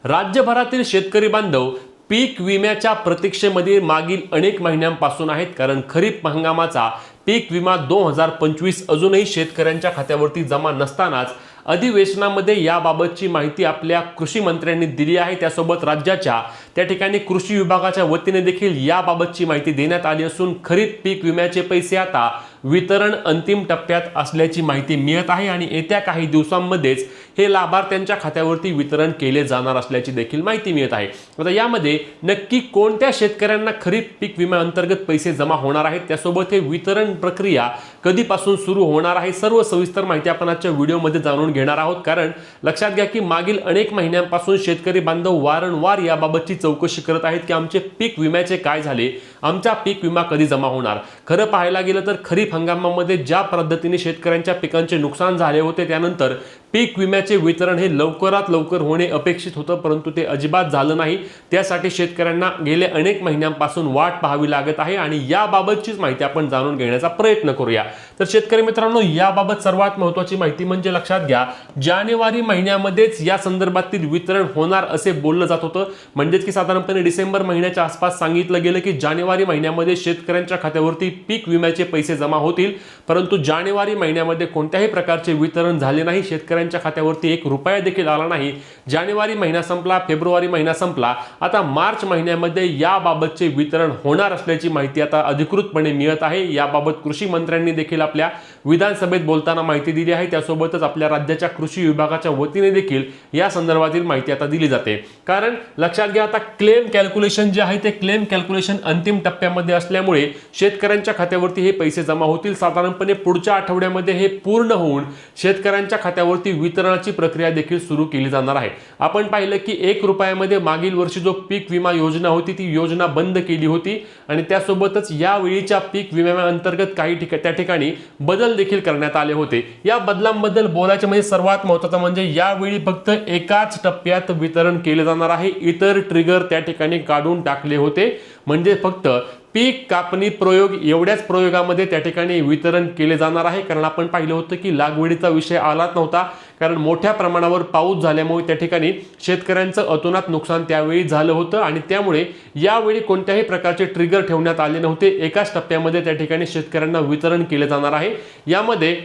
राज्यभरातील शेतकरी बांधव पीक विम्याच्या प्रतीक्षेमध्ये मागील अनेक महिन्यांपासून आहेत, कारण खरीप हंगामाचा पीक विमा 2025 अजूनही शेतकऱ्यांच्या खात्यावरती जमा नसतानाच अधिवेशनामध्ये याबाबतची माहिती आपल्या कृषी मंत्र्यांनी दिली आहे। त्यासोबत राज्याच्या त्या ठिकाणी कृषी विभागाच्या वतीने देखील याबाबतची माहिती देण्यात आली असून खरीप पीक विम्याचे पैसे आता वितरण अंतिम टप्प्यात असल्याची माहिती मिळत आहे आणि येत्या काही दिवसांमध्येच हे लाभार्थ्यांच्या खात्यावरती वितरण केले जाणार असल्याची देखील माहिती मिळत आहे। आता यामध्ये नक्की कोणत्या शेतकऱ्यांना खरीप पीक विमा अंतर्गत पैसे जमा होणार आहेत, त्यासोबत हे वितरण प्रक्रिया कधीपासून सुरू होणार आहे, सर्व सविस्तर माहिती आपण आजच्या व्हिडिओमध्ये जाणून घेणार आहोत। कारण लक्षात घ्या की मागील अनेक महिन्यांपासून शेतकरी बांधव वारंवार याबाबतची चौकशी करत आहेत की आमचे पीक विम्याचे काय झाले, आमचा पीक विमा कधी जमा होणार। खरं पाहायला गेलं तर खरीप हंगामामध्ये ज्या पद्धतीने शेतकऱ्यांच्या पिकांचे नुकसान झाले होते, त्यानंतर पीक विम्याचे वितरण हे लवकरात लवकर होणे अपेक्षित होतं, परंतु ते अजिबात झालं नाही। त्यासाठी शेतकऱ्यांना गेले अनेक महिन्यांपासून वाट पाहावी लागत आहे आणि याबाबतचीच माहिती आपण जाणून घेण्याचा प्रयत्न करूया। तर शेतकरी मित्रांनो, याबाबत सर्वात महत्त्वाची माहिती म्हणजे लक्षात घ्या, जानेवारी महिन्यामध्येच या संदर्भातील वितरण होणार असे बोललं जात होतं। म्हणजेच की साधारणपणे डिसेंबर महिन्याच्या आसपास सांगितलं गेलं की जानेवारी महिन्यामध्ये शेतकऱ्यांच्या खात्यावरती पीक विम्याचे पैसे जमा होतील, परंतु जानेवारी महिन्यामध्ये कोणत्याही प्रकारचे वितरण झाले नाही, शेतकऱ्यांच्या खात्यावरती एक रुपया देखील आला नाही। जानेवारी महिना संपला, फेब्रुवारी महिना संपला, आता मार्च महिन्यामध्ये याबाबतचे वितरण होणार असल्याची माहिती आता अधिकृतपणे मिळत आहे। याबाबत कृषी मंत्र्यांनी देखील आपल्या विधानसभेत बोलताना माहिती दिली आहे। त्यासोबतच आपल्या राज्याच्या कृषी विभागाच्या वतीने देखील या संदर्भातील माहिती आता दिली जाते। कारण लक्षात घ्या, आता क्लेम कॅल्क्युलेशन जे आहे ते क्लेम कॅल्क्युलेशन अंतिम टप्प्यामध्ये असल्यामुळे शेतकऱ्यांच्या खात्यावरती हे पैसे जमा होतील। साधारणपणे पुढच्या आठवड्यामध्ये हे पूर्ण होऊन शेतकऱ्यांच्या खात्यावरती वितरणाची प्रक्रिया देखील सुरू केली जाणार आहे। आपण पाहिलं की 1 रुपयामध्ये मागील वर्षी जो पीक विमा योजना होती ती योजना बंद केली होती आणि त्यासोबतच यावेळीच्या पीक विम्याअंतर्गत काही त्या ठिकाणी बदल देखील करण्यात आले होते। या बदलांबद्दल बोलायचे म्हणजे सर्वात महत्त्वाचं म्हणजे यावेळी फक्त एकाच टप्प्यात वितरण केले जाणार आहे, इतर ट्रिगर त्या ठिकाणी काढून टाकले होते। म्हणजे फक्त पीक कापणी प्रयोग एवढ्याच प्रयोगामध्ये त्या ठिकाणी वितरण केले जाणार आहे। कारण आपण पाहिलं होतं की लागवडीचा विषय आलाच नव्हता, कारण मोठ्या प्रमाणावर पाऊस झाल्यामुळे त्या ठिकाणी शेतकऱ्यांचं अतोनात नुकसान त्यावेळी झालं होतं आणि त्यामुळे यावेळी कोणत्याही प्रकारचे ट्रिगर ठेवण्यात आले नव्हते। एकाच टप्प्यामध्ये त्या ठिकाणी शेतकऱ्यांना वितरण केले जाणार आहे। यामध्ये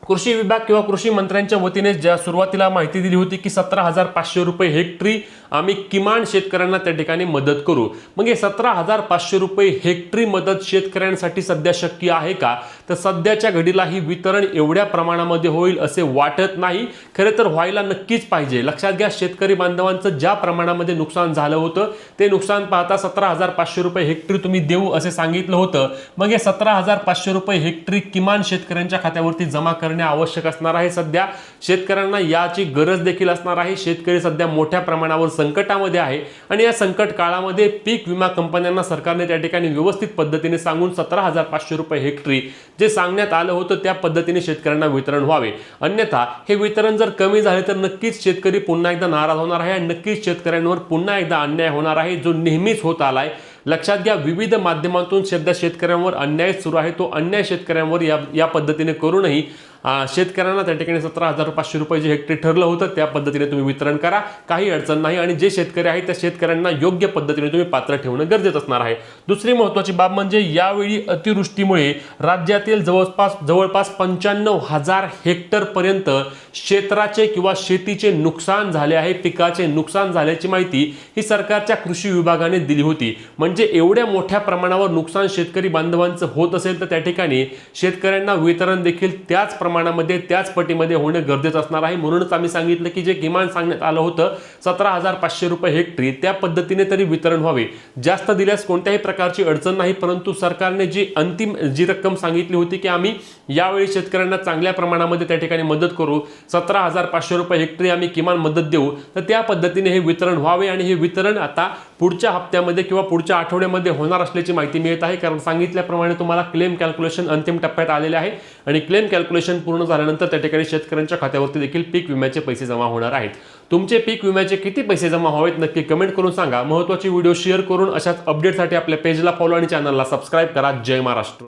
कृषी विभाग किंवा कृषी मंत्र्यांच्या वतीने ज्या सुरुवातीला माहिती दिली होती की 17,500 रुपये हेक्टरी आम्ही किमान शेतकऱ्यांना त्या ठिकाणी मदत करू। मग हे 17,500 रुपये हेक्टरी मदत शेतकऱ्यांसाठी सध्या शक्य आहे का? तर सध्याच्या घडीला ही वितरण एवढ्या प्रमाणामध्ये होईल असे वाटत नाही। खरे तर व्हायला नक्कीच पाहिजे। लक्षात घ्या, शेतकरी बांधवांचं ज्या प्रमाणामध्ये नुकसान झालं होतं ते नुकसान पाहता 17,500 रुपये हेक्टरी तुम्ही देऊ असे सांगितलं होतं। मग हे 17,500 रुपये हेक्टरी किमान शेतकऱ्यांच्या खात्यावरती जमा करणे आवश्यक असणार आहे। सध्या शेतकऱ्यांना याची गरज देखील असणार आहे। शेतकरी सध्या मोठ्या प्रमाणावर संकटामध्ये आहे आणि या संकट काळामध्ये पीक विमा कंपन्यांना सरकारने त्या ठिकाणी व्यवस्थित पद्धतीने सांगून 17,500 रुपये हेक्टरी जे सांगण्यात आलं होतं त्या पद्धतीने शेतकऱ्यांना वितरण व्हावे। अन्यथा हे वितरण जर कमी झाले तर नक्कीच शेतकरी पुन्हा एकदा नाराज होणार आहे आणि नक्कीच शेतकऱ्यांवर पुन्हा एकदा अन्याय होणार आहे, जो नेहमीच होत आलाय। लक्षात घ्या, विविध माध्यमांतून सध्या शेतकऱ्यांवर अन्याय सुरू आहे, तो अन्याय शेतकऱ्यांवर या पद्धतीने करूनही शेतकऱ्यांना त्या ठिकाणी 17,500 रुपये जे हेक्टरी ठरलं होतं त्या पद्धतीने तुम्ही वितरण करा, काही अडचण नाही। आणि जे शेतकरी आहेत त्या शेतकऱ्यांना योग्य पद्धतीने तुम्ही पात्र ठेवणं गरजेचं असणार आहे। दुसरी महत्त्वाची बाब म्हणजे यावेळी अतिवृष्टीमुळे राज्यातील जवळपास 95,000 हेक्टर पर्यंत क्षेत्राचे किंवा शेतीचे नुकसान झाले आहे, पिकाचे नुकसान झाल्याची माहिती ही सरकारच्या कृषी विभागाने दिली होती। म्हणजे एवढ्या मोठ्या प्रमाणावर नुकसान शेतकरी बांधवांचं होत असेल तर त्या ठिकाणी शेतकऱ्यांना वितरण देखील त्याच प्रमाणामध्ये त्याच पटीमध्ये होणे गरजेचं असणार आहे। म्हणूनच आम्ही सांगितलं की जे किमान सांगण्यात आलं होतं 17,500 रुपये हेक्टरी त्या पद्धतीने तरी वितरण व्हावे। जास्त दिल्यास कोणत्याही प्रकारची अडचण नाही, परंतु सरकारने जी अंतिम रक्कम सांगितली होती की आम्ही यावेळी शेतकऱ्यांना चांगल्या प्रमाणामध्ये त्या ठिकाणी मदत करू, 17,500 रुपये हेक्टरी आम्ही किमान मदत देऊ, तर त्या पद्धतीने हे वितरण व्हावे आणि हे वितरण आता पुढच्या हप्त्यामध्ये किंवा पुढच्या आठवड्यामध्ये होणार असल्याची माहिती मिळत आहे। कारण सांगितल्याप्रमाणे तुम्हाला क्लेम कॅल्क्युलेशन अंतिम टप्प्यात आलेले आहे आणि क्लेम कॅल्क्युलेशन पूर्ण झाल्यानंतर त्या ठिकाणी शेतकऱ्यांच्या खात्यावरती देखील पीक विम्याचे पैसे जमा होणार आहेत। तुमचे पीक विम्याचे किती पैसे जमा व्हावेत नक्की कमेंट करून सांगा। महत्त्वाची व्हिडिओ शेअर करून अशाच अपडेटसाठी आपल्या पेजला फॉलो आणि चॅनलला सबस्क्राइब करा। जय महाराष्ट्र।